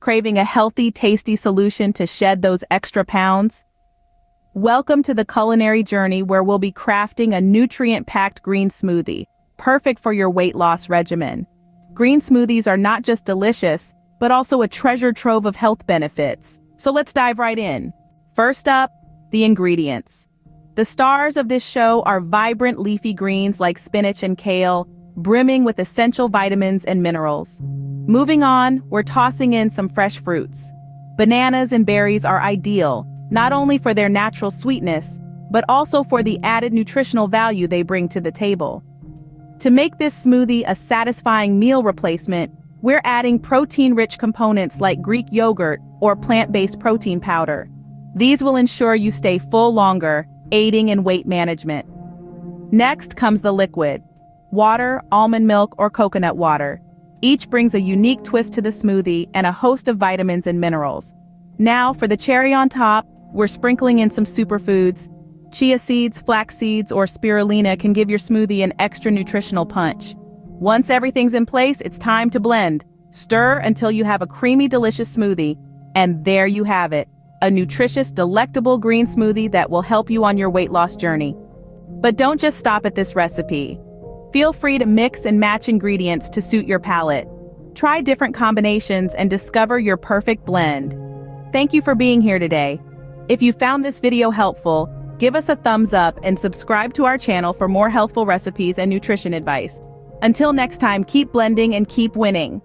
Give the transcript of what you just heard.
Craving a healthy, tasty solution to shed those extra pounds? Welcome to the culinary journey where we'll be crafting a nutrient-packed green smoothie, perfect for your weight loss regimen. Green smoothies are not just delicious, but also a treasure trove of health benefits. So let's dive right in. First up, the ingredients. The stars of this show are vibrant leafy greens like spinach and kale, brimming with essential vitamins and minerals. Moving on, we're tossing in some fresh fruits. Bananas and berries are ideal, not only for their natural sweetness, but also for the added nutritional value they bring to the table. To make this smoothie a satisfying meal replacement, we're adding protein-rich components like Greek yogurt or plant-based protein powder. These will ensure you stay full longer, aiding in weight management. Next comes the liquid: water, almond milk, or coconut water. Each brings a unique twist to the smoothie and a host of vitamins and minerals. Now, for the cherry on top, we're sprinkling in some superfoods. Chia seeds, flax seeds, or spirulina can give your smoothie an extra nutritional punch. Once everything's in place, it's time to blend. Stir until you have a creamy, delicious smoothie. And there you have it, a nutritious, delectable green smoothie that will help you on your weight loss journey. But don't just stop at this recipe. Feel free to mix and match ingredients to suit your palate. Try different combinations and discover your perfect blend. Thank you for being here today. If you found this video helpful, give us a thumbs up and subscribe to our channel for more healthful recipes and nutrition advice. Until next time, keep blending and keep winning.